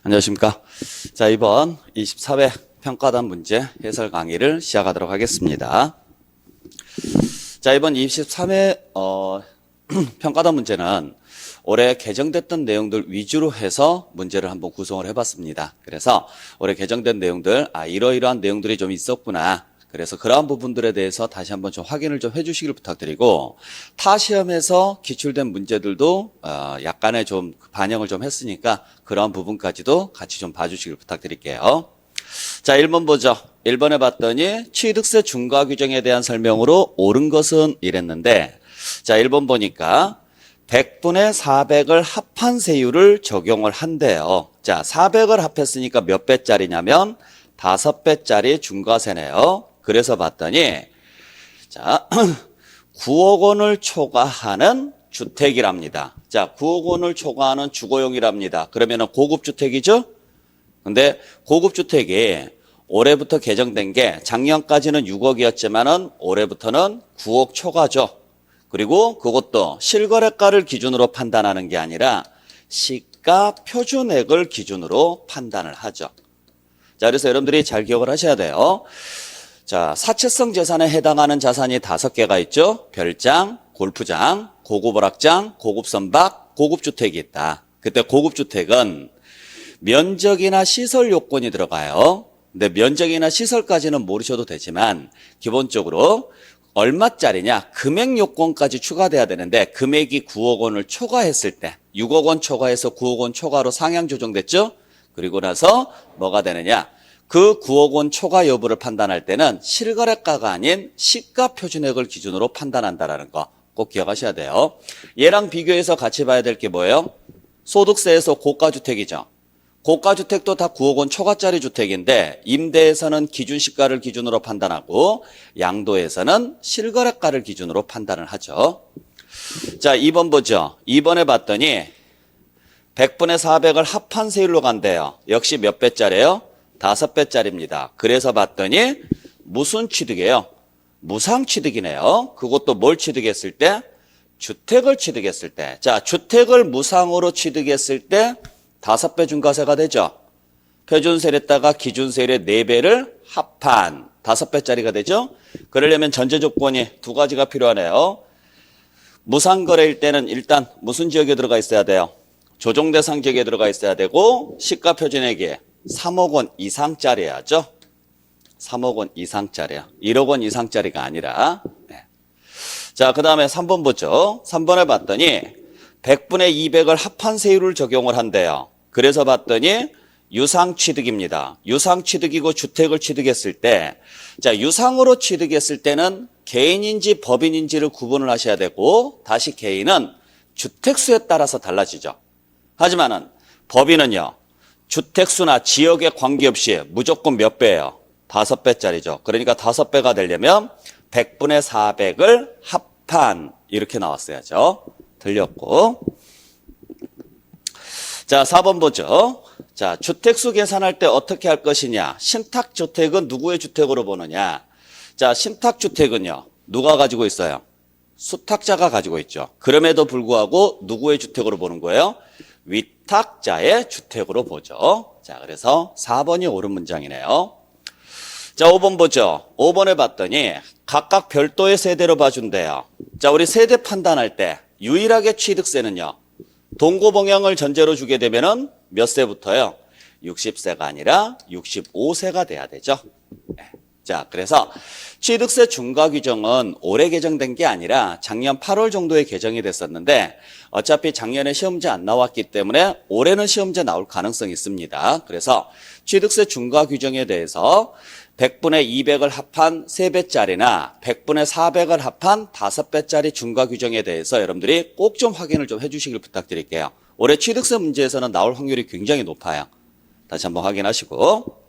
안녕하십니까. 자, 이번 24회 평가단 문제 해설 강의를 시작하도록 하겠습니다. 자, 이번 23회 평가단 문제는 올해 개정됐던 내용들 위주로 해서 문제를 한번 구성을 해봤습니다. 그래서 올해 개정된 내용들, 이러이러한 내용들이 좀 있었구나. 그래서 그러한 부분들에 대해서 다시 한번 좀 확인을 좀 해주시길 부탁드리고, 타 시험에서 기출된 문제들도 약간의 좀 반영을 좀 했으니까 그러한 부분까지도 같이 좀 봐주시길 부탁드릴게요. 자, 1번 보죠. 1번에 봤더니 취득세 중과 규정에 대한 설명으로 옳은 것은 이랬는데, 자, 1번 보니까 100분의 400을 합한 세율을 적용을 한대요. 자, 400을 합했으니까 몇 배짜리냐면 5배짜리 중과세네요. 그래서 봤더니 자 9억 원을 초과하는 주택이랍니다. 자, 9억 원을 초과하는 주거용이랍니다. 그러면은 고급 주택이죠? 근데 고급 주택이 올해부터 개정된 게 작년까지는 6억이었지만은 올해부터는 9억 초과죠. 그리고 그것도 실거래가를 기준으로 판단하는 게 아니라 시가 표준액을 기준으로 판단을 하죠. 자, 그래서 여러분들이 잘 기억을 하셔야 돼요. 자, 사채성 재산에 해당하는 자산이 5개가 있죠. 별장, 골프장, 고급 오락장, 고급 선박, 고급 주택이 있다. 그때 고급 주택은 면적이나 시설 요건이 들어가요. 근데 면적이나 시설까지는 모르셔도 되지만 기본적으로 얼마짜리냐, 금액 요건까지 추가돼야 되는데 금액이 9억 원을 초과했을 때 6억 원 초과해서 9억 원 초과로 상향 조정됐죠. 그리고 나서 뭐가 되느냐, 그 9억 원 초과 여부를 판단할 때는 실거래가가 아닌 시가 표준액을 기준으로 판단한다라는 거 꼭 기억하셔야 돼요. 얘랑 비교해서 같이 봐야 될 게 뭐예요? 소득세에서 고가주택이죠. 고가주택도 다 9억 원 초과짜리 주택인데 임대에서는 기준시가를 기준으로 판단하고 양도에서는 실거래가를 기준으로 판단을 하죠. 자, 2번 보죠. 2번에 봤더니 100분의 400을 합한 세율로 간대요. 역시 몇 배짜리예요? 5배짜리입니다. 그래서 봤더니 무슨 취득이에요? 무상취득이네요. 그것도 뭘 취득했을 때? 주택을 취득했을 때. 자, 주택을 무상으로 취득했을 때 5배 중과세가 되죠. 표준세율에다가 기준세율의 4배를 합한 5배짜리가 되죠. 그러려면 전제 조건이 2가지가 필요하네요. 무상거래일 때는 일단 무슨 지역에 들어가 있어야 돼요? 조정대상 지역에 들어가 있어야 되고 시가 표준액이 3억 원 이상짜리야죠. 3억 원 이상짜리야. 1억 원 이상짜리가 아니라. 네. 자, 그 다음에 3번 보죠. 3번에 봤더니 100분의 200을 합한 세율을 적용을 한대요. 그래서 봤더니 유상취득입니다. 유상취득이고 주택을 취득했을 때, 자, 유상으로 취득했을 때는 개인인지 법인인지를 구분을 하셔야 되고, 다시 개인은 주택수에 따라서 달라지죠. 하지만은 법인은요, 주택수나 지역에 관계없이 무조건 몇 배예요? 5배짜리죠. 그러니까 5배가 되려면 100분의 400을 합한 이렇게 나왔어야죠. 틀렸고. 자, 4번 보죠. 자, 주택수 계산할 때 어떻게 할 것이냐. 신탁주택은 누구의 주택으로 보느냐. 자, 신탁주택은요, 누가 가지고 있어요? 수탁자가 가지고 있죠. 그럼에도 불구하고 누구의 주택으로 보는 거예요? 위탁자의 주택으로 보죠. 자, 그래서 4번이 옳은 문장이네요. 자, 5번 보죠. 5번에 봤더니 각각 별도의 세대로 봐준대요. 자, 우리 세대 판단할 때 유일하게 취득세는요, 동고봉양을 전제로 주게 되면은 몇 세부터요? 60세가 아니라 65세가 돼야 되죠. 자, 그래서 취득세 중과 규정은 올해 개정된 게 아니라 작년 8월 정도에 개정이 됐었는데 어차피 작년에 시험제 안 나왔기 때문에 올해는 시험제 나올 가능성이 있습니다. 그래서 취득세 중과 규정에 대해서 100분의 200을 합한 3배짜리나 100분의 400을 합한 5배짜리 중과 규정에 대해서 여러분들이 꼭 좀 확인을 좀 해주시길 부탁드릴게요. 올해 취득세 문제에서는 나올 확률이 굉장히 높아요. 다시 한번 확인하시고.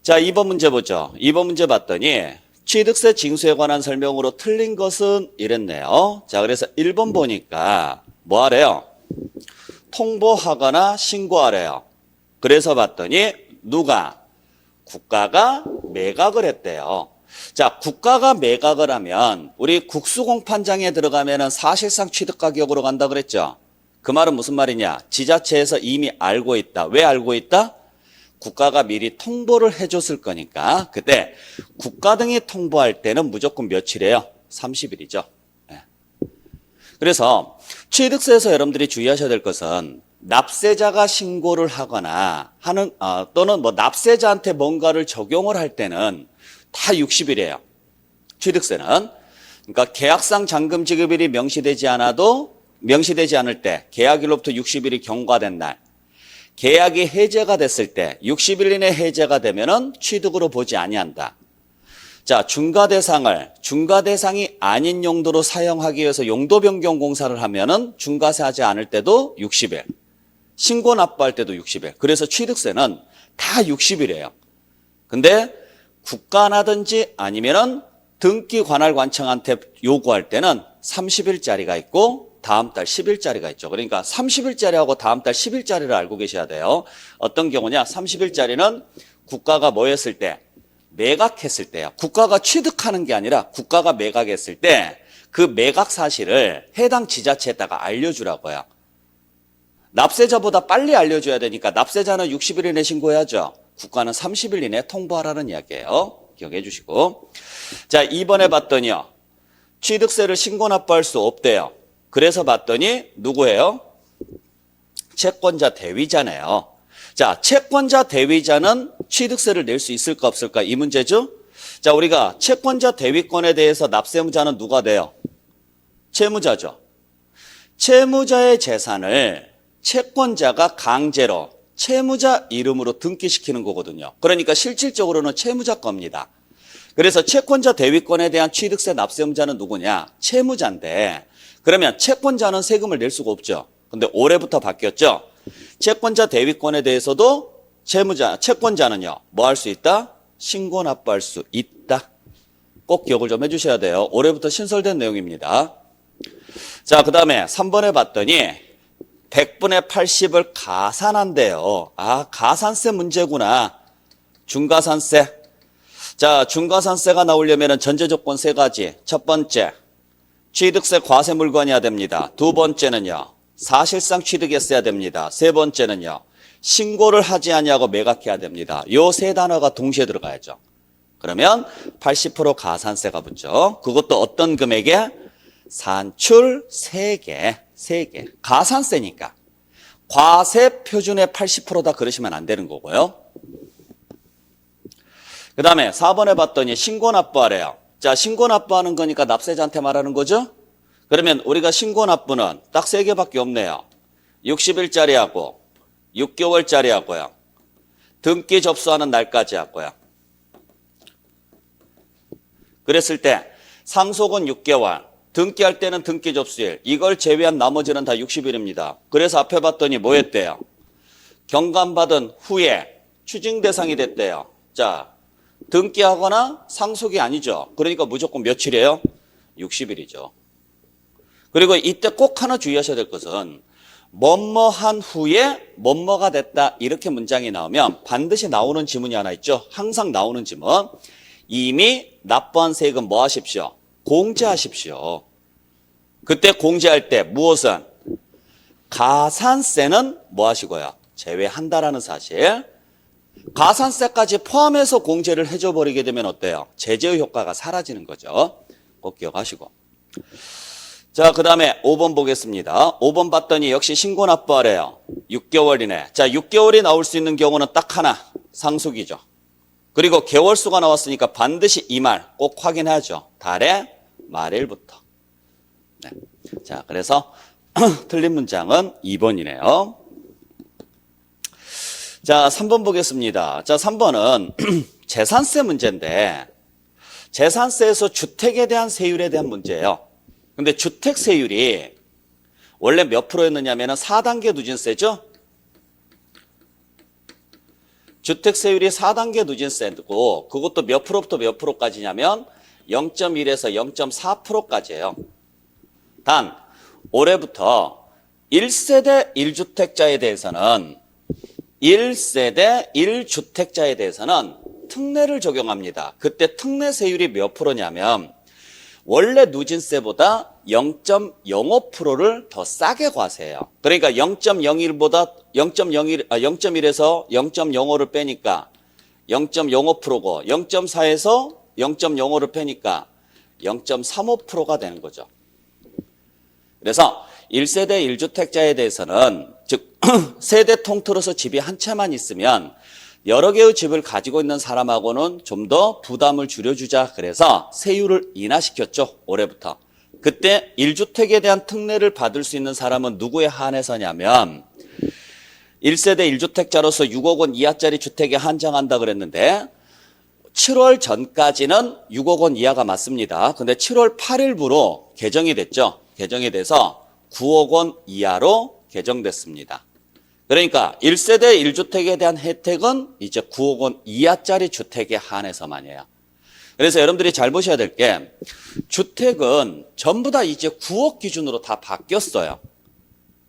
자, 2번 문제 보죠. 2번 문제 봤더니 취득세 징수에 관한 설명으로 틀린 것은 이랬네요. 자, 그래서 1번 보니까 뭐 하래요? 통보하거나 신고하래요. 그래서 봤더니 누가? 국가가 매각을 했대요. 자, 국가가 매각을 하면 우리 국수공판장에 들어가면은 사실상 취득가격으로 간다 그랬죠. 그 말은 무슨 말이냐? 지자체에서 이미 알고 있다. 왜 알고 있다? 국가가 미리 통보를 해줬을 거니까. 그때 국가 등이 통보할 때는 무조건 며칠이에요? 30일이죠. 그래서 취득세에서 여러분들이 주의하셔야 될 것은 납세자가 신고를 하거나 하는 또는 뭐 납세자한테 뭔가를 적용을 할 때는 다 60일이에요. 취득세는. 그러니까 계약상 잔금 지급일이 명시되지 않을 때 계약일로부터 60일이 경과된 날, 계약이 해제가 됐을 때 60일 이내 해제가 되면은 취득으로 보지 아니한다. 자, 중과 대상이 아닌 용도로 사용하기 위해서 용도 변경 공사를 하면은 중과세 하지 않을 때도 60일. 신고 납부할 때도 60일. 그래서 취득세는 다 60일이에요. 근데 국가나든지 아니면은 등기 관할 관청한테 요구할 때는 30일짜리가 있고 다음 달 10일짜리가 있죠. 그러니까 30일짜리하고 다음 달 10일짜리를 알고 계셔야 돼요. 어떤 경우냐? 30일짜리는 국가가 뭐 했을 때? 매각했을 때요. 국가가 취득하는 게 아니라 국가가 매각했을 때 그 매각 사실을 해당 지자체에다가 알려주라고요. 납세자보다 빨리 알려줘야 되니까 납세자는 60일 이내 신고해야죠. 국가는 30일 이내 통보하라는 이야기예요. 기억해 주시고. 자, 2번에 봤더니요. 취득세를 신고 납부할 수 없대요. 그래서 봤더니 누구예요? 채권자 대위자네요. 자, 채권자 대위자는 취득세를 낼 수 있을까 없을까? 이 문제죠. 자, 우리가 채권자 대위권에 대해서 납세무자는 누가 돼요? 채무자죠. 채무자의 재산을 채권자가 강제로 채무자 이름으로 등기시키는 거거든요. 그러니까 실질적으로는 채무자 겁니다. 그래서 채권자 대위권에 대한 취득세 납세무자는 누구냐? 채무자인데 그러면 채권자는 세금을 낼 수가 없죠. 근데 올해부터 바뀌었죠. 채권자 대위권에 대해서도 채권자는요, 뭐 할 수 있다? 신고 납부할 수 있다. 꼭 기억을 좀 해주셔야 돼요. 올해부터 신설된 내용입니다. 자, 그 다음에 3번에 봤더니 100분의 80을 가산한대요. 아, 가산세 문제구나. 중가산세. 자, 중가산세가 나오려면 전제조건 3가지. 첫 번째, 취득세 과세 물건이어야 됩니다. 두 번째는요, 사실상 취득했어야 됩니다. 세 번째는요, 신고를 하지 아니하고 매각해야 됩니다. 요 세 단어가 동시에 들어가야죠. 그러면 80% 가산세가 붙죠. 그것도 어떤 금액에? 산출 3개. 가산세니까. 과세 표준의 80%다 그러시면 안 되는 거고요. 그 다음에 4번에 봤더니 신고 납부하래요. 자, 신고 납부하는 거니까 납세자한테 말하는 거죠? 그러면 우리가 신고 납부는 딱 3개밖에 없네요. 60일짜리하고 6개월짜리하고요. 등기 접수하는 날까지 하고요. 그랬을 때 상속은 6개월, 등기할 때는 등기 접수일, 이걸 제외한 나머지는 다 60일입니다. 그래서 앞에 봤더니 뭐 했대요? 경감받은 후에 추징 대상이 됐대요. 자, 등기하거나 상속이 아니죠. 그러니까 무조건 며칠이에요? 60일이죠. 그리고 이때 꼭 하나 주의하셔야 될 것은 뭐뭐한 후에 뭐뭐가 됐다 이렇게 문장이 나오면 반드시 나오는 지문이 하나 있죠. 항상 나오는 지문. 이미 납부한 세금 뭐 하십시오? 공제하십시오. 그때 공제할 때 무엇은? 가산세는 뭐 하시고요? 제외한다라는 사실. 가산세까지 포함해서 공제를 해줘 버리게 되면 어때요? 제재의 효과가 사라지는 거죠. 꼭 기억하시고. 자, 그 다음에 5번 보겠습니다. 5번 봤더니 역시 신고 납부하래요. 6개월 이내. 자, 6개월이 나올 수 있는 경우는 딱 하나. 상속이죠. 그리고 개월수가 나왔으니까 반드시 이 말 꼭 확인하죠. 달의 말일부터. 네. 자, 그래서 틀린 문장은 2번이네요. 자, 3번 보겠습니다. 자, 3번은 재산세 문제인데 재산세에서 주택에 대한 세율에 대한 문제예요. 근데 주택 세율이 원래 몇 프로였느냐면 4단계 누진세죠? 주택 세율이 4단계 누진세고 그것도 몇 프로부터 몇 프로까지냐면 0.1에서 0.4%까지예요. 단 올해부터 1세대 1주택자에 대해서는 1세대 1주택자에 대해서는 특례를 적용합니다. 그때 특례 세율이 몇 프로냐면 원래 누진세보다 0.05%를 더 싸게 과세해요. 그러니까 0.01보다 0.1에서 0.05를 빼니까 0.05%고 0.4에서 0.05를 빼니까 0.35%가 되는 거죠. 그래서 1세대 1주택자에 대해서는 즉 세대 통틀어서 집이 한 채만 있으면 여러 개의 집을 가지고 있는 사람하고는 좀 더 부담을 줄여주자 그래서 세율을 인하시켰죠. 올해부터. 그때 1주택에 대한 특례를 받을 수 있는 사람은 누구에 한해서냐면 1세대 1주택자로서 6억 원 이하짜리 주택에 한정한다 그랬는데 7월 전까지는 6억 원 이하가 맞습니다. 근데 7월 8일부로 개정이 됐죠. 개정이 돼서 9억 원 이하로 개정됐습니다. 그러니까 1세대 1주택에 대한 혜택은 이제 9억 원 이하짜리 주택에 한해서만이에요. 그래서 여러분들이 잘 보셔야 될 게 주택은 전부 다 이제 9억 기준으로 다 바뀌었어요.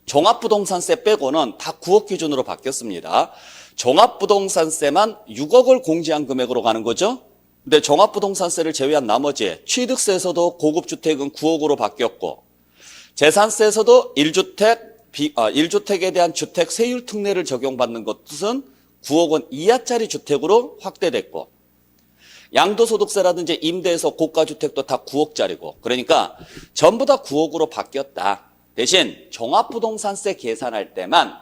종합부동산세 빼고는 다 9억 기준으로 바뀌었습니다. 종합부동산세만 6억을 공제한 금액으로 가는 거죠. 근데 종합부동산세를 제외한 나머지 취득세에서도 고급주택은 9억으로 바뀌었고 재산세에서도 1주택에 대한 주택 세율 특례를 적용받는 것은 9억 원 이하짜리 주택으로 확대됐고 양도소득세라든지 임대에서 고가주택도 다 9억짜리고 그러니까 전부 다 9억으로 바뀌었다. 대신 종합부동산세 계산할 때만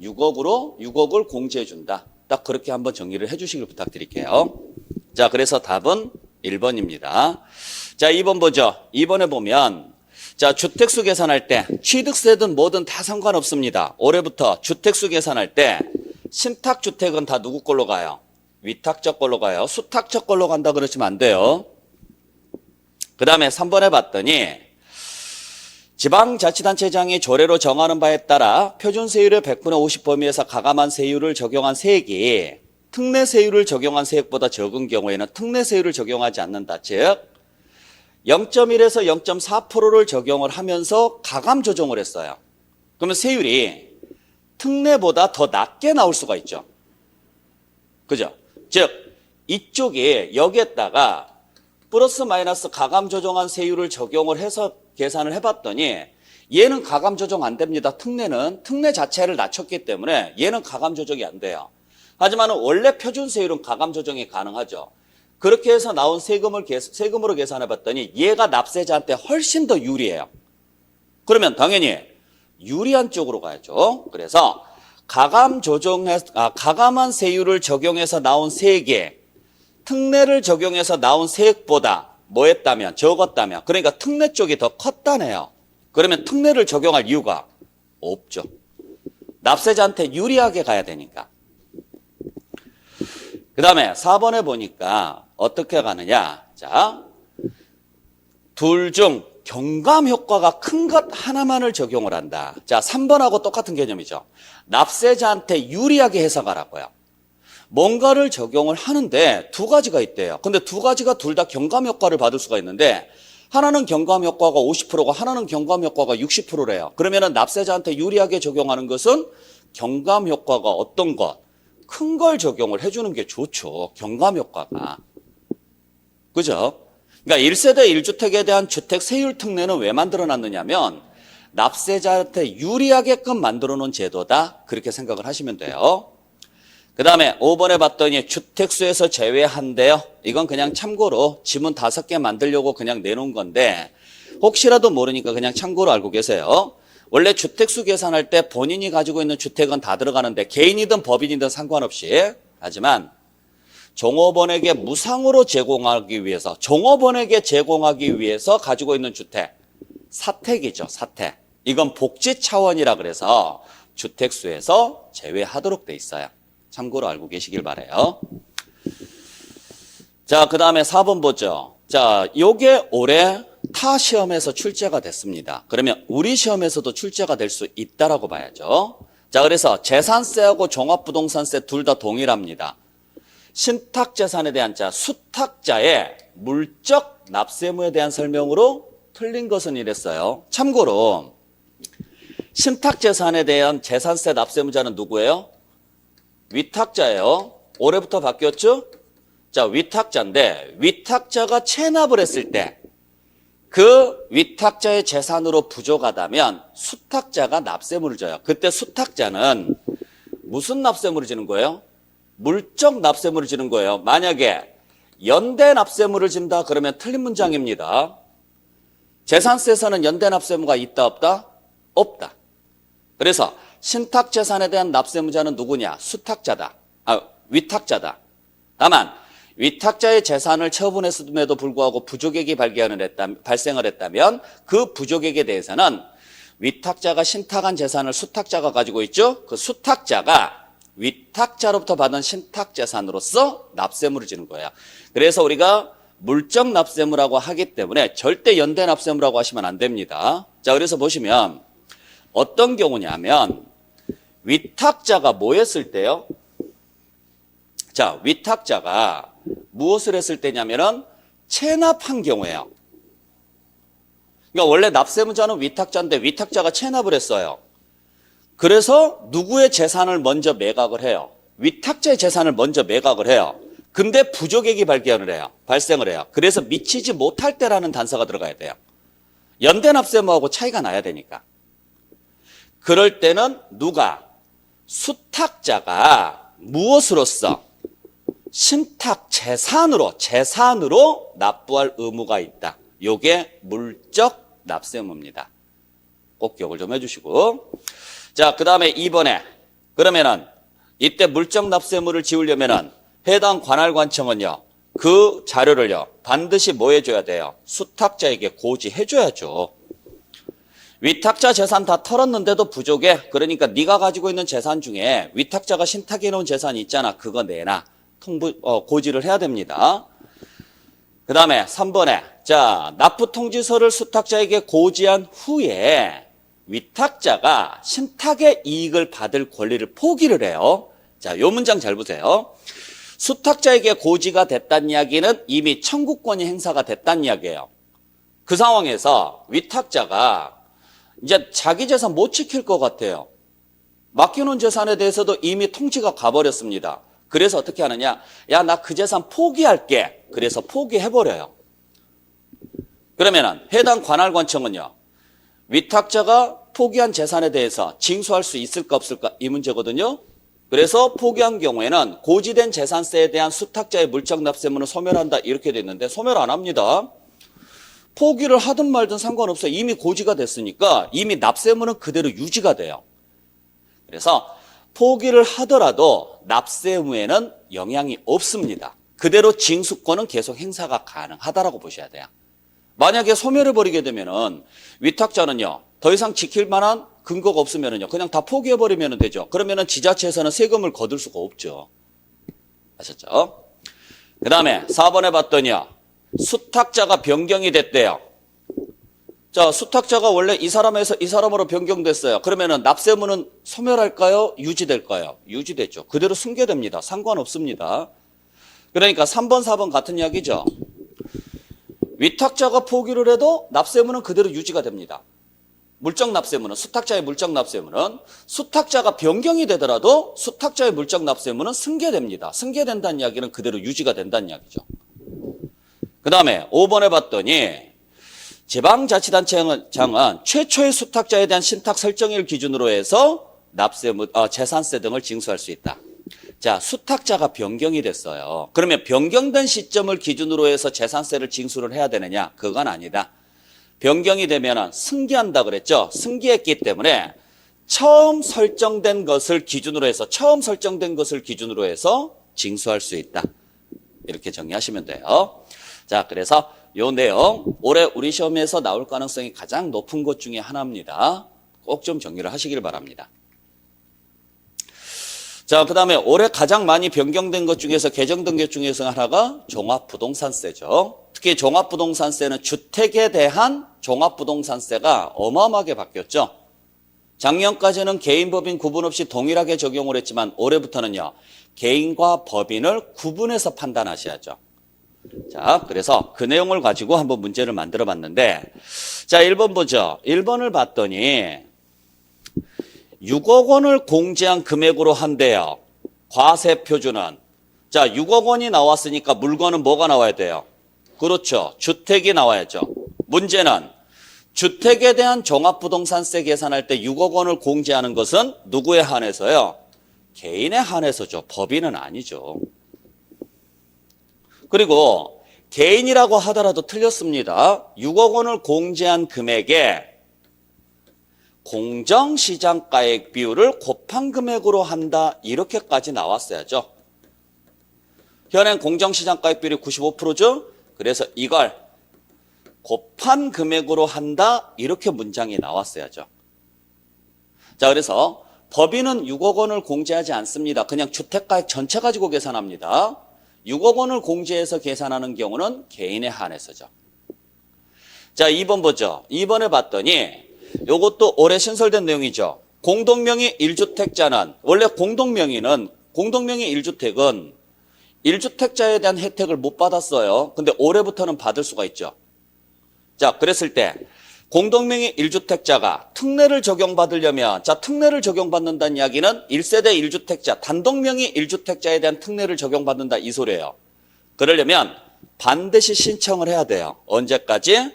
6억을 공제해준다. 딱 그렇게 한번 정리를 해주시길 부탁드릴게요. 자, 그래서 답은 1번입니다. 자, 2번 보죠. 2번에 보면 자, 주택수 계산할 때 취득세든 뭐든 다 상관없습니다. 올해부터 주택수 계산할 때 신탁주택은 다 누구 걸로 가요? 위탁적 걸로 가요. 수탁적 걸로 간다 그러시면 안 돼요. 그 다음에 3번에 봤더니 지방자치단체장이 조례로 정하는 바에 따라 표준세율의 100분의 50 범위에서 가감한 세율을 적용한 세액이 특례세율을 적용한 세액보다 적은 경우에는 특례세율을 적용하지 않는다. 즉 0.1에서 0.4%를 적용을 하면서 가감 조정을 했어요. 그러면 세율이 특례보다 더 낮게 나올 수가 있죠. 그죠? 즉 이쪽에 여기에다가 플러스 마이너스 가감 조정한 세율을 적용을 해서 계산을 해봤더니 얘는 가감 조정 안 됩니다. 특례 자체를 낮췄기 때문에 얘는 가감 조정이 안 돼요. 하지만 원래 표준세율은 가감 조정이 가능하죠. 그렇게 해서 나온 세금으로 계산해 봤더니 얘가 납세자한테 훨씬 더 유리해요. 그러면 당연히 유리한 쪽으로 가야죠. 그래서 가감한 세율을 적용해서 나온 세액에 특례를 적용해서 나온 세액보다 뭐 했다면 적었다면 그러니까 특례 쪽이 더 컸다네요. 그러면 특례를 적용할 이유가 없죠. 납세자한테 유리하게 가야 되니까. 그 다음에 4번에 보니까 어떻게 가느냐. 자, 둘 중 경감 효과가 큰 것 하나만을 적용을 한다. 자, 3번하고 똑같은 개념이죠. 납세자한테 유리하게 해석하라고요. 뭔가를 적용을 하는데 두 가지가 있대요. 근데 두 가지가 둘 다 경감 효과를 받을 수가 있는데 하나는 경감 효과가 50%고 하나는 경감 효과가 60%래요. 그러면은 납세자한테 유리하게 적용하는 것은 경감 효과가 어떤 것? 큰 걸 적용을 해주는 게 좋죠. 경감 효과가. 그죠? 그러니까 1세대 1주택에 대한 주택 세율 특례는 왜 만들어 놨느냐면 납세자한테 유리하게끔 만들어 놓은 제도다. 그렇게 생각을 하시면 돼요. 그 다음에 5번에 봤더니 주택수에서 제외한대요. 이건 그냥 참고로 지문 5개 만들려고 그냥 내놓은 건데 혹시라도 모르니까 그냥 참고로 알고 계세요. 원래 주택수 계산할 때 본인이 가지고 있는 주택은 다 들어가는데 개인이든 법인이든 상관없이 하지만 종업원에게 무상으로 제공하기 위해서 종업원에게 제공하기 위해서 가지고 있는 주택 사택이죠. 사택. 이건 복지 차원이라 그래서 주택수에서 제외하도록 돼 있어요. 참고로 알고 계시길 바라요. 자, 그 다음에 4번 보죠. 자, 요게 올해 타 시험에서 출제가 됐습니다. 그러면 우리 시험에서도 출제가 될 수 있다라고 봐야죠. 자, 그래서 재산세하고 종합부동산세 둘 다 동일합니다. 신탁재산에 대한 자, 수탁자의 물적 납세무에 대한 설명으로 틀린 것은 이랬어요. 참고로 신탁재산에 대한 재산세 납세무자는 누구예요? 위탁자예요. 올해부터 바뀌었죠? 자, 위탁자인데 위탁자가 체납을 했을 때 그 위탁자의 재산으로 부족하다면 수탁자가 납세물을 져요. 그때 수탁자는 무슨 납세물을 지는 거예요? 물적 납세물을 지는 거예요. 만약에 연대 납세물을 진다 그러면 틀린 문장입니다. 재산세에서는 연대 납세무가 있다 없다? 없다. 그래서 신탁재산에 대한 납세무자는 누구냐? 수탁자다. 위탁자다. 다만 위탁자의 재산을 처분했음에도 불구하고 부족액이 발생을 했다면 그 부족액에 대해서는 위탁자가 신탁한 재산을 수탁자가 가지고 있죠. 그 수탁자가 위탁자로부터 받은 신탁재산으로서 납세물을 지는 거예요. 그래서 우리가 물적 납세물이라고 하기 때문에 절대 연대 납세물이라고 하시면 안 됩니다. 자, 그래서 보시면 어떤 경우냐면 위탁자가 뭐 했을 때요? 자, 위탁자가 무엇을 했을 때냐면은 체납한 경우예요. 그러니까 원래 납세무자는 위탁자인데 위탁자가 체납을 했어요. 그래서 누구의 재산을 먼저 매각을 해요? 위탁자의 재산을 먼저 매각을 해요. 근데 부족액이 발생을 해요. 그래서 미치지 못할 때라는 단서가 들어가야 돼요. 연대 납세무하고 차이가 나야 되니까. 그럴 때는 누가? 수탁자가 무엇으로써? 신탁 재산으로 납부할 의무가 있다. 요게 물적 납세무입니다. 꼭 기억을 좀 해주시고. 자, 그 다음에 2번에 그러면은 이때 물적 납세무를 지우려면은 해당 관할관청은요, 그 자료를요, 반드시 뭐 해줘야 돼요? 수탁자에게 고지해줘야죠. 위탁자 재산 다 털었는데도 부족해. 그러니까 네가 가지고 있는 재산 중에 위탁자가 신탁해놓은 재산이 있잖아. 그거 내놔. 고지를 해야 됩니다. 그 다음에 3번에 자, 납부통지서를 수탁자에게 고지한 후에 위탁자가 신탁의 이익을 받을 권리를 포기를 해요. 자, 요 문장 잘 보세요. 수탁자에게 고지가 됐다는 이야기는 이미 청구권이 행사가 됐다는 이야기예요. 그 상황에서 위탁자가 이제 자기 재산 못 지킬 것 같아요. 맡겨놓은 재산에 대해서도 이미 통지가 가버렸습니다. 그래서 어떻게 하느냐? 야, 나 그 재산 포기할게. 그래서 포기해버려요. 그러면은 해당 관할관청은요, 위탁자가 포기한 재산에 대해서 징수할 수 있을까 없을까? 이 문제거든요. 그래서 포기한 경우에는 고지된 재산세에 대한 수탁자의 물적 납세무는 소멸한다. 이렇게 돼 있는데 소멸 안 합니다. 포기를 하든 말든 상관없어요. 이미 고지가 됐으니까 이미 납세무는 그대로 유지가 돼요. 그래서 포기를 하더라도 납세무에는 영향이 없습니다. 그대로 징수권은 계속 행사가 가능하다라고 보셔야 돼요. 만약에 소멸해버리게 되면은 위탁자는요, 더 이상 지킬 만한 근거가 없으면은요, 그냥 다 포기해버리면 되죠. 그러면은 지자체에서는 세금을 거둘 수가 없죠. 아셨죠? 그 다음에 4번에 봤더니요, 수탁자가 변경이 됐대요. 자, 수탁자가 원래 이 사람에서 이 사람으로 변경됐어요. 그러면은 납세무는 소멸할까요? 유지될까요? 유지됐죠. 그대로 승계됩니다. 상관없습니다. 그러니까 3번, 4번 같은 이야기죠. 위탁자가 포기를 해도 납세무는 그대로 유지가 됩니다. 물적 납세무는, 수탁자의 물적 납세무는 수탁자가 변경이 되더라도 수탁자의 물적 납세무는 승계됩니다. 승계된다는 이야기는 그대로 유지가 된다는 이야기죠. 그 다음에 5번에 봤더니 지방자치단체장은 최초의 수탁자에 대한 신탁 설정일 기준으로 해서 납세무, 재산세 등을 징수할 수 있다. 자, 수탁자가 변경이 됐어요. 그러면 변경된 시점을 기준으로 해서 재산세를 징수를 해야 되느냐? 그건 아니다. 변경이 되면 승계한다 그랬죠? 승계했기 때문에 처음 설정된 것을 기준으로 해서 징수할 수 있다. 이렇게 정리하시면 돼요. 자, 그래서 요 내용 올해 우리 시험에서 나올 가능성이 가장 높은 것 중에 하나입니다. 꼭 좀 정리를 하시길 바랍니다. 자, 그 다음에 올해 가장 많이 변경된 것 중에서 개정된 것 중에서 하나가 종합부동산세죠. 특히 종합부동산세는 주택에 대한 종합부동산세가 어마어마하게 바뀌었죠. 작년까지는 개인 법인 구분 없이 동일하게 적용을 했지만 올해부터는요, 개인과 법인을 구분해서 판단하셔야죠. 자, 그래서 그 내용을 가지고 한번 문제를 만들어 봤는데, 자, 1번 보죠. 1번을 봤더니 6억 원을 공제한 금액으로 한대요. 과세 표준은. 자, 6억 원이 나왔으니까 물건은 뭐가 나와야 돼요? 그렇죠. 주택이 나와야죠. 문제는 주택에 대한 종합부동산세 계산할 때 6억 원을 공제하는 것은 누구에 한해서요? 개인에 한해서죠. 법인은 아니죠. 그리고 개인이라고 하더라도 틀렸습니다. 6억 원을 공제한 금액에 공정시장가액 비율을 곱한 금액으로 한다. 이렇게까지 나왔어야죠. 현행 공정시장가액 비율이 95%죠. 그래서 이걸 곱한 금액으로 한다. 이렇게 문장이 나왔어야죠. 자, 그래서 법인은 6억 원을 공제하지 않습니다. 그냥 주택가액 전체 가지고 계산합니다. 6억 원을 공제해서 계산하는 경우는 개인에 한해서죠. 자, 2번 보죠. 2번에 봤더니 요것도 올해 신설된 내용이죠. 공동명의 1주택자는 원래 공동명의 1주택은 1주택자에 대한 혜택을 못 받았어요. 근데 올해부터는 받을 수가 있죠. 자, 그랬을 때 공동명의 1주택자가 특례를 적용받으려면, 자, 특례를 적용받는다는 이야기는 1세대 1주택자, 단독명의 1주택자에 대한 특례를 적용받는다 이 소리예요. 그러려면 반드시 신청을 해야 돼요. 언제까지?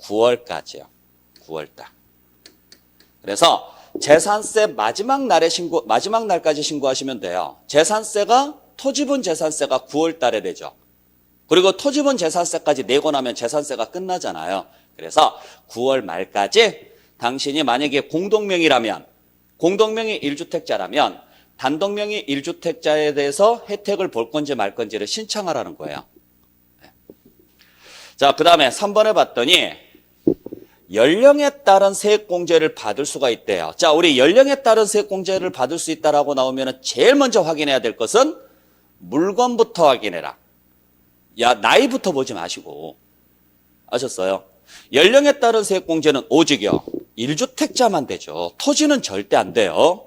9월까지요. 9월달. 그래서 재산세 마지막 날까지 신고하시면 돼요. 재산세가 토지분 재산세가 9월 달에 되죠. 그리고 토지분 재산세까지 내고 나면 재산세가 끝나잖아요. 그래서 9월 말까지 당신이 만약에 공동명의라면, 공동명의 1주택자라면 단독명의 1주택자에 대해서 혜택을 볼 건지 말 건지를 신청하라는 거예요. 자, 그 다음에 3번에 봤더니 연령에 따른 세액공제를 받을 수가 있대요. 자, 우리 연령에 따른 세액공제를 받을 수 있다라고 나오면 제일 먼저 확인해야 될 것은 물건부터 확인해라. 야, 나이부터 보지 마시고. 아셨어요? 연령에 따른 세액공제는 오직요 1주택자만 되죠. 토지는 절대 안 돼요.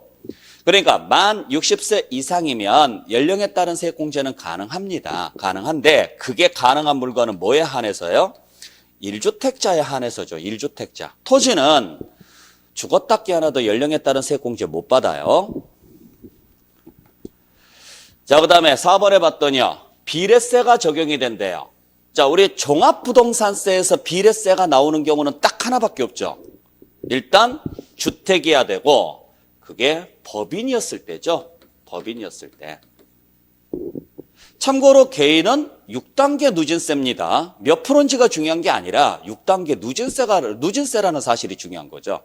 그러니까 만 60세 이상이면 연령에 따른 세액공제는 가능합니다. 가능한데 그게 가능한 물건은 뭐에 한해서요? 1주택자에 한해서죠. 1주택자. 토지는 죽었다 깨어나도 연령에 따른 세액공제 못 받아요. 자, 그 다음에 4번에 봤더니요. 비례세가 적용이 된대요. 자, 우리 종합부동산세에서 비례세가 나오는 경우는 딱 하나밖에 없죠. 일단 주택이어야 되고 그게 법인이었을 때죠. 법인이었을 때. 참고로 개인은 6단계 누진세입니다. 몇 프로인지가 중요한 게 아니라 6단계 누진세라는 사실이 중요한 거죠.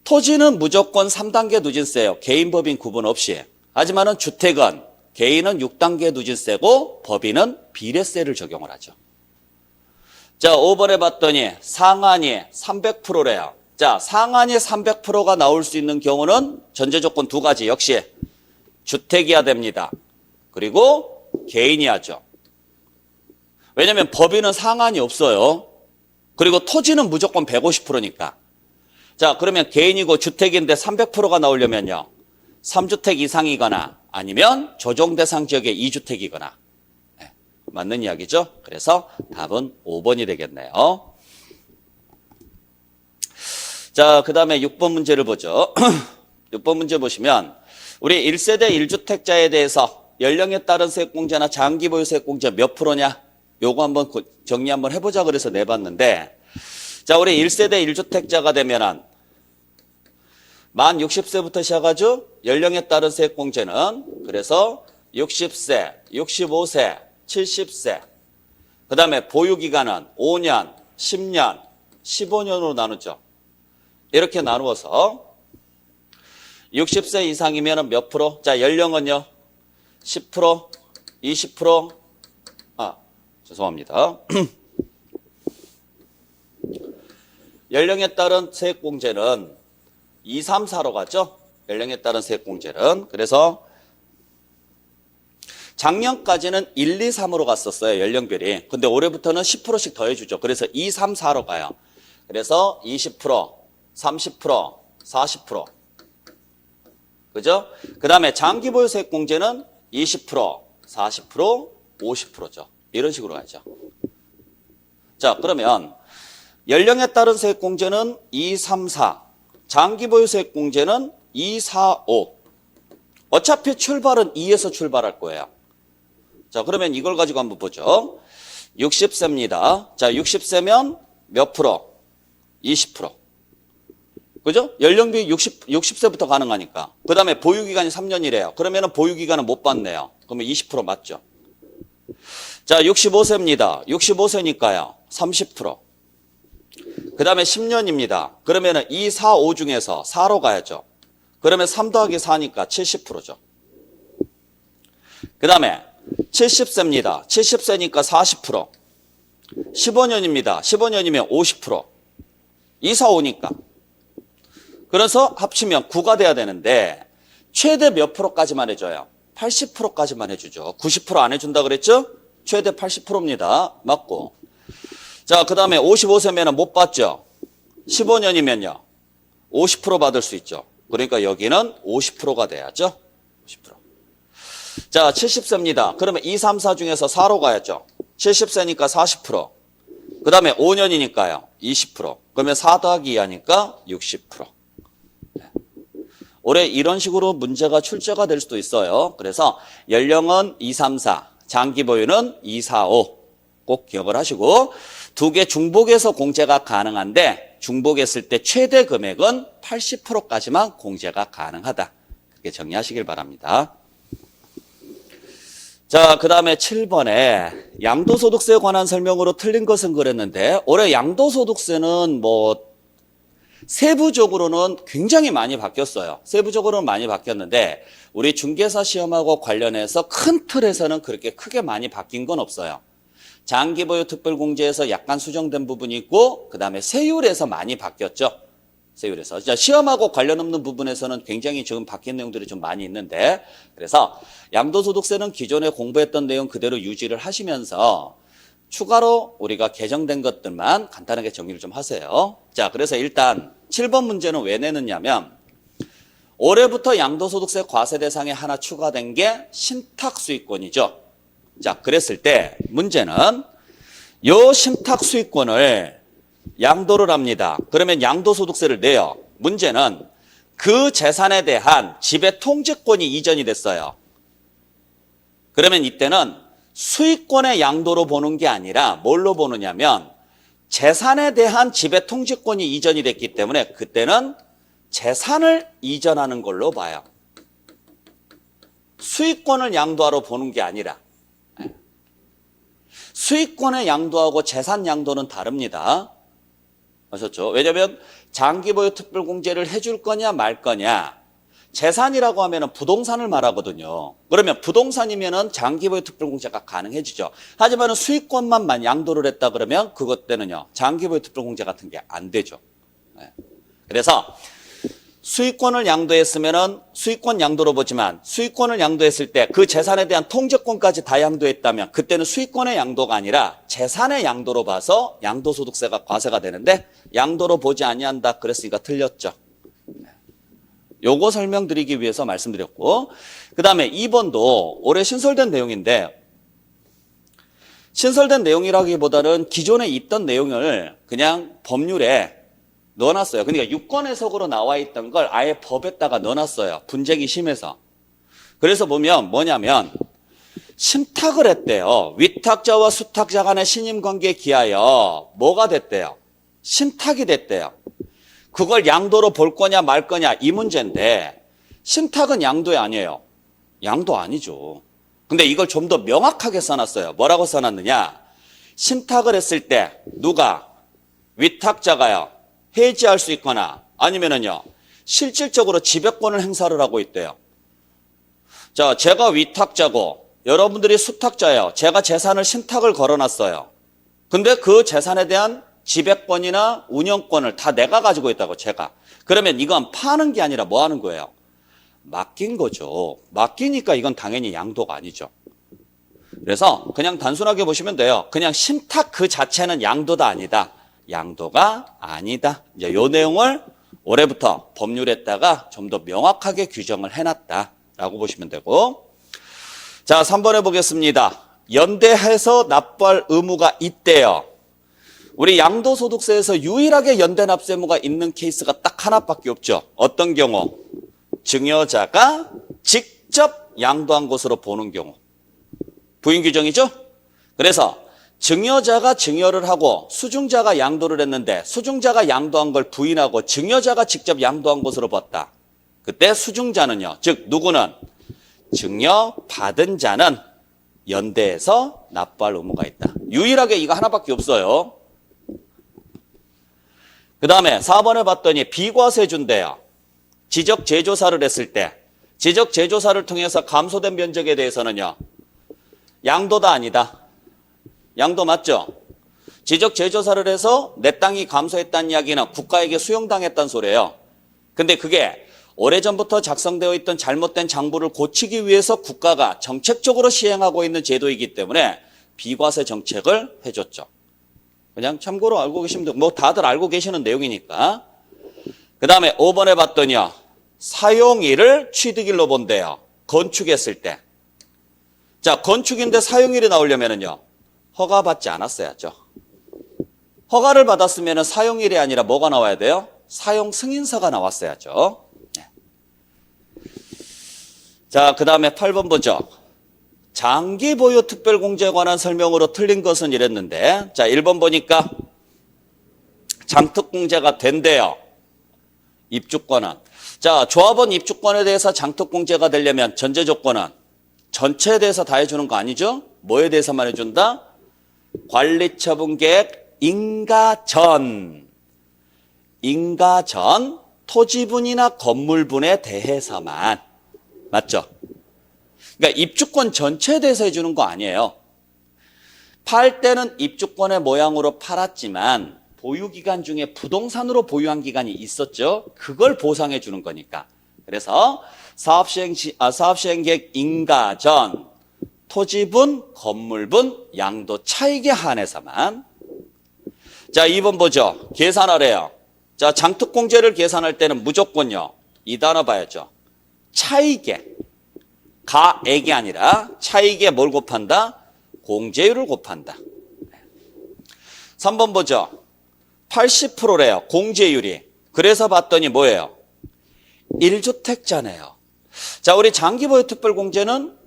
토지는 무조건 3단계 누진세예요. 개인 법인 구분 없이. 하지만은 주택은 개인은 6단계 누진세고 법인은 비례세를 적용을 하죠. 자, 5번에 봤더니 상한이 300%래요. 자, 상한이 300%가 나올 수 있는 경우는 전제 조건 두 가지. 역시 주택이어야 됩니다. 그리고 개인이야죠. 왜냐하면 법인은 상한이 없어요. 그리고 토지는 무조건 150%니까. 자, 그러면 개인이고 주택인데 300%가 나오려면요. 3주택 이상이거나 아니면 조정대상 지역의 2주택이거나. 네, 맞는 이야기죠. 그래서 답은 5번이 되겠네요. 자, 그 다음에 6번 문제를 보죠. 6번 문제 보시면 우리 1세대 1주택자에 대해서 연령에 따른 세액공제나 장기보유 세액공제 몇 프로냐? 요거 한번 정리 한번 해보자 그래서 내봤는데, 자, 우리 1세대 1주택자가 되면은 만 60세부터 시작하죠? 연령에 따른 세액공제는 그래서 60세, 65세, 70세. 그 다음에 보유기간은 5년, 10년, 15년으로 나누죠. 이렇게 나누어서 60세 이상이면 몇 프로? 자, 연령은요. 10%, 20%, 죄송합니다. 연령에 따른 세액공제는 2, 3, 4로 가죠. 연령에 따른 세액공제는. 그래서 작년까지는 1, 2, 3으로 갔었어요. 연령별이. 근데 올해부터는 10%씩 더해주죠. 그래서 2, 3, 4로 가요. 그래서 20%, 30%, 40%. 그죠? 그 다음에 장기보유 세액공제는 20%, 40%, 50%죠. 이런 식으로 가죠. 자, 그러면 연령에 따른 세액공제는 2, 3, 4. 장기보유 세액공제는 2, 4, 5. 어차피 출발은 2에서 출발할 거예요. 자, 그러면 이걸 가지고 한번 보죠. 60세입니다. 자, 60세면 몇 프로? 20%. 그죠? 연령비 60세부터 가능하니까. 그 다음에 보유기간이 3년이래요. 그러면 보유기간은 못 받네요. 그러면 20% 맞죠? 자, 65세입니다. 65세니까요. 30%. 그 다음에 10년입니다. 그러면 2, 4, 5 중에서 4로 가야죠. 그러면 3 더하기 4니까 70%죠. 그 다음에 70세입니다. 70세니까 40%. 15년입니다. 15년이면 50%. 2, 4, 5니까. 그래서 합치면 9가 돼야 되는데 최대 몇 프로까지만 해줘요? 80%까지만 해주죠. 90% 안 해준다 그랬죠? 최대 80%입니다. 맞고. 자, 그 다음에 55세면 못 받죠? 15년이면요. 50% 받을 수 있죠. 그러니까 여기는 50%가 돼야죠. 50%. 자, 70세입니다. 그러면 2, 3, 4 중에서 4로 가야죠. 70세니까 40%. 그 다음에 5년이니까요. 20%. 그러면 4 더하기 2 하니까 60%. 올해 이런 식으로 문제가 출제가 될 수도 있어요. 그래서 연령은 2, 3, 4, 장기 보유는 2, 4, 5 꼭 기억을 하시고 두 개 중복해서 공제가 가능한데 중복했을 때 최대 금액은 80%까지만 공제가 가능하다. 그렇게 정리하시길 바랍니다. 자, 그 다음에 7번에 양도소득세에 관한 설명으로 틀린 것은 그랬는데 올해 양도소득세는 세부적으로는 굉장히 많이 바뀌었어요. 세부적으로는 많이 바뀌었는데 우리 중개사 시험하고 관련해서 큰 틀에서는 그렇게 크게 많이 바뀐 건 없어요. 장기보유 특별공제에서 약간 수정된 부분이 있고 그 다음에 세율에서 많이 바뀌었죠. 세율에서. 자, 시험하고 관련 없는 부분에서는 굉장히 지금 바뀐 내용들이 좀 많이 있는데 그래서 양도소득세는 기존에 공부했던 내용 그대로 유지를 하시면서 추가로 우리가 개정된 것들만 간단하게 정리를 좀 하세요. 자, 그래서 일단 7번 문제는 왜 내느냐면 올해부터 양도소득세 과세 대상에 하나 추가된 게 신탁수익권이죠. 자, 그랬을 때 문제는 요 신탁수익권을 양도를 합니다. 그러면 양도소득세를 내요. 문제는 그 재산에 대한 지배통제권이 이전이 됐어요. 그러면 이때는 수익권의 양도로 보는 게 아니라 뭘로 보느냐면 재산에 대한 지배통제권이 이전이 됐기 때문에 그때는 재산을 이전하는 걸로 봐요. 수익권을 양도하러 보는 게 아니라 수익권의 양도하고 재산 양도는 다릅니다. 아셨죠? 왜냐하면 장기보유 특별공제를 해줄 거냐 말 거냐 재산이라고 하면 부동산을 말하거든요. 그러면 부동산이면 장기보유 특별공제가 가능해지죠. 하지만 수익권만 양도를 했다 그러면 그것 때는요. 장기보유 특별공제 같은 게 안 되죠. 그래서 수익권을 양도했으면 수익권 양도로 보지만 수익권을 양도했을 때 그 재산에 대한 통제권까지 다 양도했다면 그때는 수익권의 양도가 아니라 재산의 양도로 봐서 양도소득세가 과세가 되는데 양도로 보지 아니한다 그랬으니까 틀렸죠. 요거 설명드리기 위해서 말씀드렸고 그 다음에 2번도 올해 신설된 내용인데 신설된 내용이라기보다는 기존에 있던 내용을 그냥 법률에 넣어놨어요. 그러니까 유권 해석으로 나와 있던 걸 아예 법에다가 넣어놨어요. 분쟁이 심해서. 그래서 보면 뭐냐면 신탁을 했대요. 위탁자와 수탁자 간의 신임관계에 기하여 뭐가 됐대요? 신탁이 됐대요. 그걸 양도로 볼 거냐 말 거냐 이 문제인데 신탁은 양도이 아니에요. 양도 아니죠. 근데 이걸 좀 더 명확하게 써놨어요. 뭐라고 써놨느냐? 신탁을 했을 때 누가? 위탁자가요. 해지할 수 있거나 아니면은요. 실질적으로 지배권을 행사를 하고 있대요. 자, 제가 위탁자고 여러분들이 수탁자예요. 제가 재산을 신탁을 걸어놨어요. 근데 그 재산에 대한 지배권이나 운영권을 다 내가 가지고 있다고 제가. 그러면 이건 파는 게 아니라 뭐 하는 거예요? 맡긴 거죠. 맡기니까 이건 당연히 양도가 아니죠. 그래서 그냥 단순하게 보시면 돼요. 그냥 신탁 그 자체는 양도다 아니다. 양도가 아니다. 이제 요 내용을 올해부터 법률에다가 좀 더 명확하게 규정을 해놨다라고 보시면 되고. 자, 3번 해보겠습니다. 연대해서 납부할 의무가 있대요. 우리 양도소득세에서 유일하게 연대납세의무가 있는 케이스가 딱 하나밖에 없죠. 어떤 경우? 증여자가 직접 양도한 것으로 보는 경우. 부인 규정이죠? 그래서 증여자가 증여를 하고 수증자가 양도를 했는데 수증자가 양도한 걸 부인하고 증여자가 직접 양도한 것으로 봤다. 그때 수증자는요, 즉 누구는 증여받은 자는 연대에서 납부할 의무가 있다. 유일하게 이거 하나밖에 없어요. 그 다음에 4번에 봤더니 비과세준대요. 지적재조사를 했을 때 지적재조사를 통해서 감소된 면적에 대해서는요, 양도다 아니다. 양도 맞죠? 지적재조사를 해서 내 땅이 감소했다는 이야기는 국가에게 수용당했다는 소리예요. 근데 그게 오래전부터 작성되어 있던 잘못된 장부를 고치기 위해서 국가가 정책적으로 시행하고 있는 제도이기 때문에 비과세 정책을 해줬죠. 그냥 참고로 알고 계시면 돼요. 뭐 다들 알고 계시는 내용이니까. 그 다음에 5번에 봤더니요, 사용일을 취득일로 본대요. 건축했을 때. 자, 건축인데 사용일이 나오려면은요, 허가받지 않았어야죠. 허가를 받았으면 사용일이 아니라 뭐가 나와야 돼요? 사용 승인서가 나왔어야죠. 네. 자, 그 다음에 8번 보죠. 장기 보유 특별공제에 관한 설명으로 틀린 것은 이랬는데, 자, 1번 보니까 장특공제가 된대요. 입주권은. 자, 조합원 입주권에 대해서 장특공제가 되려면 전제 조건은 전체에 대해서 다 해주는 거 아니죠? 뭐에 대해서만 해준다? 관리처분계획 인가 전 토지분이나 건물분에 대해서만. 맞죠? 그러니까 입주권 전체에 대해서 해주는 거 아니에요. 팔 때는 입주권의 모양으로 팔았지만 보유기간 중에 부동산으로 보유한 기간이 있었죠. 그걸 보상해 주는 거니까. 그래서 사업시행계획 인가 전 토지분, 건물분, 양도 차익에 한해서만. 자, 2번 보죠. 계산하래요. 자, 장특공제를 계산할 때는 무조건요, 이 단어 봐야죠. 차익에, 가액이 아니라 차익에 뭘 곱한다? 공제율을 곱한다. 3번 보죠. 80%래요. 공제율이. 그래서 봤더니 뭐예요? 1주택자네요. 자, 우리 장기보유 특별공제는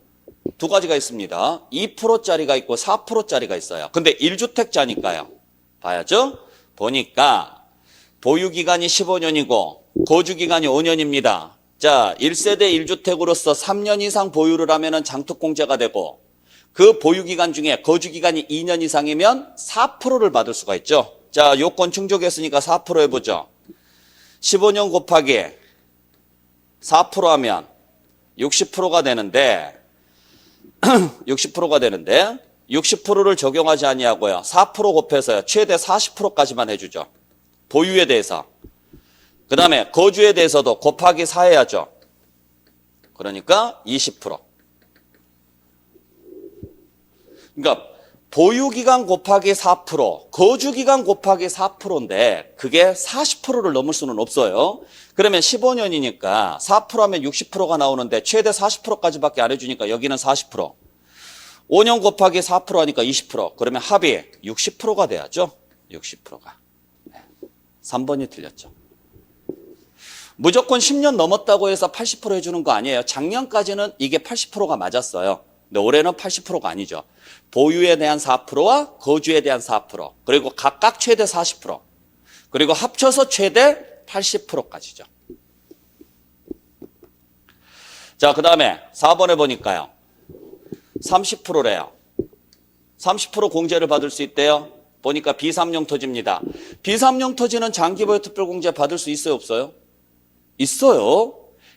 두 가지가 있습니다. 2%짜리가 있고 4%짜리가 있어요. 근데 1주택자니까요. 봐야죠. 보니까 보유기간이 15년이고 거주기간이 5년입니다. 자, 1세대 1주택으로서 3년 이상 보유를 하면 장특공제가 되고, 그 보유기간 중에 거주기간이 2년 이상이면 4%를 받을 수가 있죠. 자, 요건 충족했으니까 4% 해보죠. 15년 곱하기 4% 하면 60%가 되는데 60%를 적용하지 아니하고요, 4% 곱해서요, 최대 40%까지만 해주죠. 보유에 대해서. 그 다음에 거주에 대해서도 곱하기 4 해야죠. 그러니까 20%. 그러니까 보유기간 곱하기 4%, 거주기간 곱하기 4%인데 그게 40%를 넘을 수는 없어요. 그러면 15년이니까 4% 하면 60%가 나오는데 최대 40%까지밖에 안 해주니까 여기는 40%. 5년 곱하기 4% 하니까 20%. 그러면 합이 60%가 돼야죠. 60%가. 3번이 틀렸죠. 무조건 10년 넘었다고 해서 80% 해주는 거 아니에요. 작년까지는 이게 80%가 맞았어요. 근데 올해는 80%가 아니죠. 보유에 대한 4%와 거주에 대한 4%, 그리고 각각 최대 40%, 그리고 합쳐서 최대 80%까지죠. 자, 그 다음에 4번에 보니까요, 30%래요. 30% 공제를 받을 수 있대요. 보니까 비삼용 토지입니다. 비삼용 토지는 장기보유 특별공제 받을 수 있어요, 없어요? 있어요.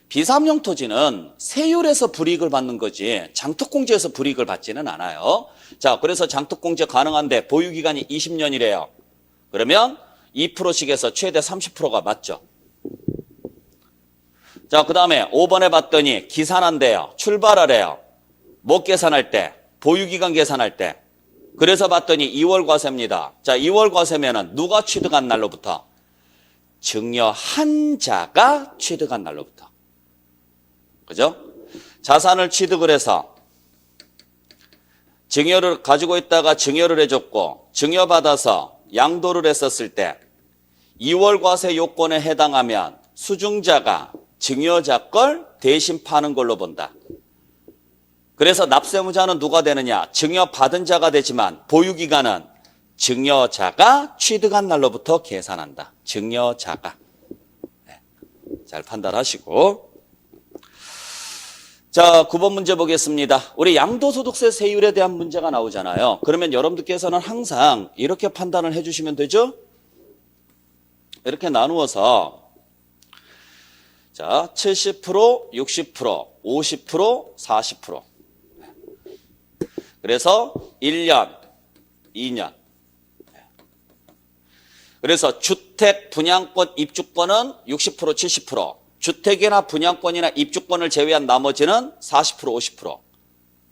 비삼용 토지는 세율에서 불이익을 받는 거지 장특공제에서 불이익을 받지는 않아요. 자, 그래서 장특공제 가능한데 보유기간이 20년이래요. 그러면 2%씩 해서 최대 30%가 맞죠. 자, 그 다음에 5번에 봤더니 기산한대요. 출발하래요. 뭐 계산할 때? 보유기간 계산할 때. 그래서 봤더니 2월 과세입니다. 자, 2월 과세면은 누가 취득한 날로부터? 증여한 자가 취득한 날로부터. 그죠? 자산을 취득을 해서 증여를 가지고 있다가 증여를 해줬고, 증여받아서 양도를 했었을 때 2월 과세 요건에 해당하면 수증자가 증여자 걸 대신 파는 걸로 본다. 그래서 납세무자는 누가 되느냐? 증여받은 자가 되지만 보유기간은 증여자가 취득한 날로부터 계산한다. 증여자가. 네. 잘 판단하시고. 자, 9번 문제 보겠습니다. 우리 양도소득세 세율에 대한 문제가 나오잖아요. 그러면 여러분들께서는 항상 이렇게 판단을 해주시면 되죠? 이렇게 나누어서 자, 70%, 60%, 50%, 40%. 그래서 1년, 2년. 그래서 주택, 분양권, 입주권은 60%, 70%. 주택이나 분양권이나 입주권을 제외한 나머지는 40%, 50%.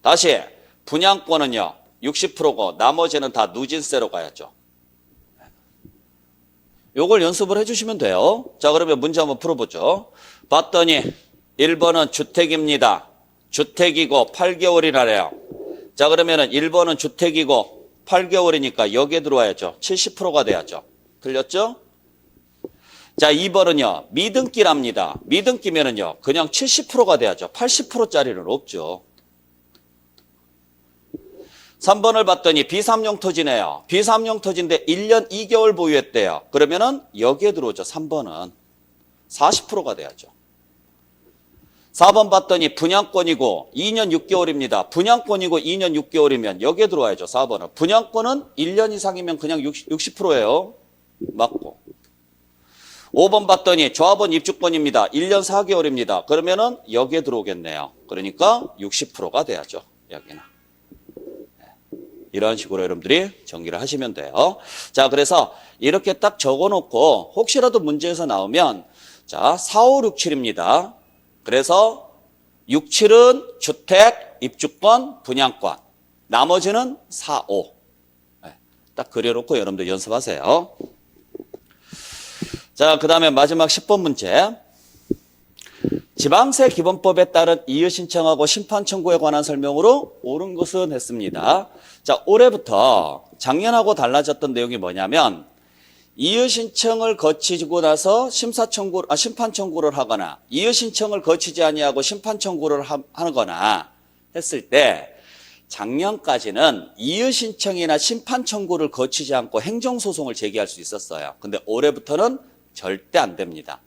다시 분양권은요 60%고 나머지는 다 누진세로 가야죠. 요걸 연습을 해주시면 돼요. 자, 그러면 문제 한번 풀어보죠. 봤더니 1번은 주택입니다. 주택이고 8개월이라래요. 자, 그러면은 1번은 주택이고 8개월이니까 여기에 들어와야죠. 70%가 돼야죠. 틀렸죠? 자, 2번은요, 미등기랍니다. 미등기면은요, 그냥 70%가 돼야죠. 80%짜리는 없죠. 3번을 봤더니 B3용 토지네요. B3용 토지인데 1년 2개월 보유했대요. 그러면은 여기에 들어오죠. 3번은 40%가 돼야죠. 4번 봤더니 분양권이고 2년 6개월입니다. 분양권이고 2년 6개월이면 여기에 들어와야죠. 4번은. 분양권은 1년 이상이면 그냥 60%예요. 맞고. 5번 봤더니 조합원 입주권입니다. 1년 4개월입니다. 그러면은 여기에 들어오겠네요. 그러니까 60%가 돼야죠. 여기는. 이런 식으로 여러분들이 정리를 하시면 돼요. 자, 그래서 이렇게 딱 적어놓고 혹시라도 문제에서 나오면 자, 4, 5, 6, 7입니다. 그래서 6, 7은 주택, 입주권, 분양권. 나머지는 4, 5. 딱 그려놓고 여러분들 연습하세요. 자, 그 다음에 마지막 10번 문제. 지방세 기본법에 따른 이의 신청하고 심판 청구에 관한 설명으로 옳은 것은 했습니다. 자, 올해부터 작년하고 달라졌던 내용이 뭐냐면 이의 신청을 거치고 나서 심판 청구를 하거나 이의 신청을 거치지 아니하고 심판 청구를 하거나 했을 때 작년까지는 이의 신청이나 심판 청구를 거치지 않고 행정소송을 제기할 수 있었어요. 근데 올해부터는 절대 안 됩니다.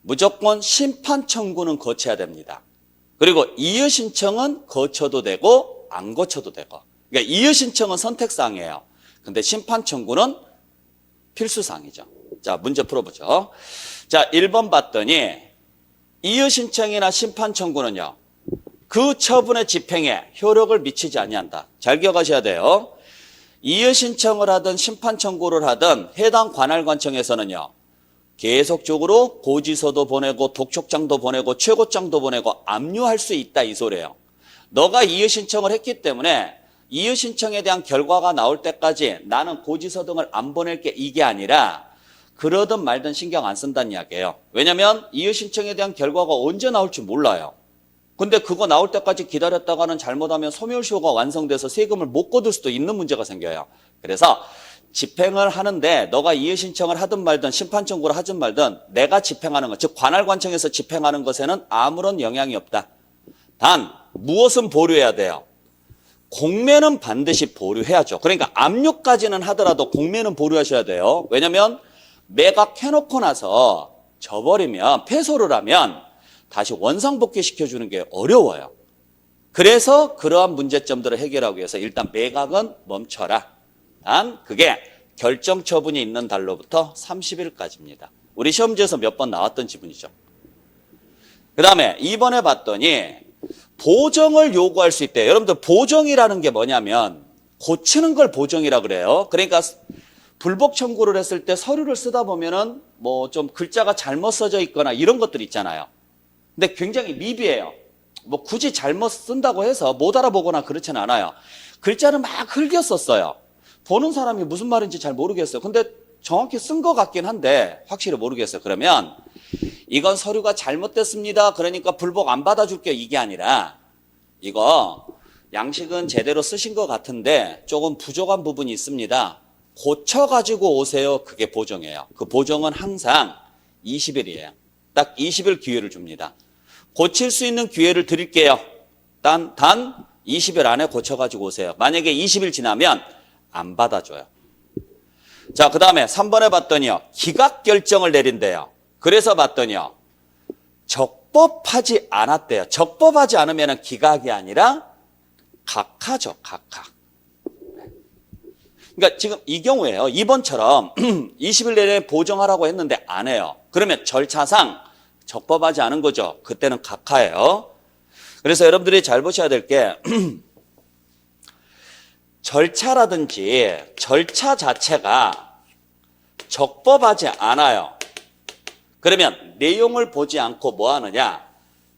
무조건 심판 청구는 거쳐야 됩니다. 그리고 이의 신청은 거쳐도 되고 안 거쳐도 되고. 그러니까 이의 신청은 선택사항이에요. 근데 심판 청구는 필수사항이죠. 자, 문제 풀어보죠. 자, 1번 봤더니 이의 신청이나 심판 청구는요. 그 처분의 집행에 효력을 미치지 아니한다. 잘 기억하셔야 돼요. 이의 신청을 하든 심판 청구를 하든 해당 관할관청에서는요. 계속적으로 고지서도 보내고 독촉장도 보내고 최고장도 보내고 압류할 수 있다 이 소리예요. 너가 이의 신청을 했기 때문에 이의 신청에 대한 결과가 나올 때까지 나는 고지서 등을 안 보낼게 이게 아니라 그러든 말든 신경 안 쓴다는 이야기예요. 왜냐하면 이의 신청에 대한 결과가 언제 나올지 몰라요. 근데 그거 나올 때까지 기다렸다가는 잘못하면 소멸시효가 완성돼서 세금을 못 거둘 수도 있는 문제가 생겨요. 그래서 집행을 하는데 너가 이의 신청을 하든 말든 심판 청구를 하든 말든 내가 집행하는 것, 즉 관할관청에서 집행하는 것에는 아무런 영향이 없다. 단 무엇은 보류해야 돼요? 공매는 반드시 보류해야죠. 그러니까 압류까지는 하더라도 공매는 보류하셔야 돼요. 왜냐하면 매각해놓고 나서 져버리면 패소를 하면 다시 원상복귀 시켜주는 게 어려워요. 그래서 그러한 문제점들을 해결하기 위해서 일단 매각은 멈춰라. 단 그게 결정 처분이 있는 달로부터 30일까지입니다. 우리 시험지에서 몇 번 나왔던 지분이죠. 그 다음에 2번에 봤더니 보정을 요구할 수 있대요. 여러분들 보정이라는 게 뭐냐면 고치는 걸 보정이라 그래요. 그러니까 불복 청구를 했을 때 서류를 쓰다 보면은 뭐 좀 글자가 잘못 써져 있거나 이런 것들 있잖아요. 근데 굉장히 미비해요. 뭐 굳이 잘못 쓴다고 해서 못 알아보거나 그렇진 않아요. 글자를 막 흘겨 썼어요. 보는 사람이 무슨 말인지 잘 모르겠어요. 근데 정확히 쓴 것 같긴 한데 확실히 모르겠어요. 그러면 이건 서류가 잘못됐습니다. 그러니까 불복 안 받아줄게요. 이게 아니라 이거 양식은 제대로 쓰신 것 같은데 조금 부족한 부분이 있습니다. 고쳐가지고 오세요. 그게 보정이에요. 그 보정은 항상 20일이에요. 딱 20일 기회를 줍니다. 고칠 수 있는 기회를 드릴게요. 단 20일 안에 고쳐가지고 오세요. 만약에 20일 지나면 안 받아줘요. 자, 그 다음에 3번에 봤더니요. 기각 결정을 내린대요. 그래서 봤더니요. 적법하지 않았대요. 적법하지 않으면 기각이 아니라 각하죠. 각하. 그러니까 지금 이 경우에요. 2번처럼 20일 내내 보정하라고 했는데 안 해요. 그러면 절차상 적법하지 않은 거죠. 그때는 각하예요. 그래서 여러분들이 잘 보셔야 될 게 절차라든지 절차 자체가 적법하지 않아요. 그러면 내용을 보지 않고 뭐 하느냐?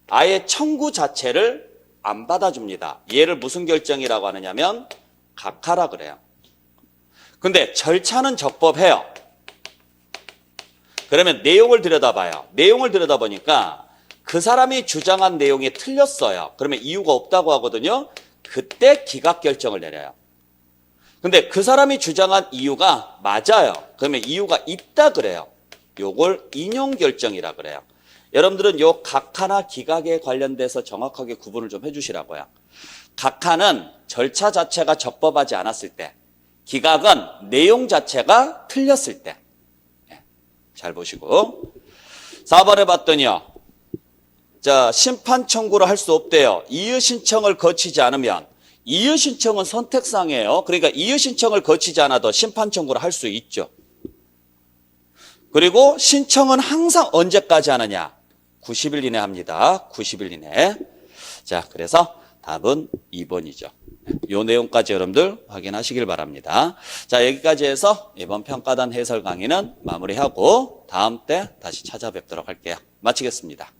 아예 청구 자체를 안 받아줍니다. 얘를 무슨 결정이라고 하느냐면 각하라 그래요. 근데 절차는 적법해요. 그러면 내용을 들여다봐요. 내용을 들여다보니까 그 사람이 주장한 내용이 틀렸어요. 그러면 이유가 없다고 하거든요. 그때 기각 결정을 내려요. 근데 그 사람이 주장한 이유가 맞아요. 그러면 이유가 있다 그래요. 요걸 인용 결정이라 그래요. 여러분들은 요 각하나 기각에 관련돼서 정확하게 구분을 좀 해주시라고요. 각하는 절차 자체가 적법하지 않았을 때, 기각은 내용 자체가 틀렸을 때. 잘 보시고 4번에 봤더니요. 자, 심판 청구를 할 수 없대요. 이의 신청을 거치지 않으면. 이의 신청은 선택상이에요. 그러니까 이의 신청을 거치지 않아도 심판 청구를 할 수 있죠. 그리고 신청은 항상 언제까지 하느냐? 90일 이내 합니다. 90일 이내. 자, 그래서 답은 2번이죠. 요 내용까지 여러분들 확인하시길 바랍니다. 자, 여기까지 해서 이번 평가단 해설 강의는 마무리하고 다음 때 다시 찾아뵙도록 할게요. 마치겠습니다.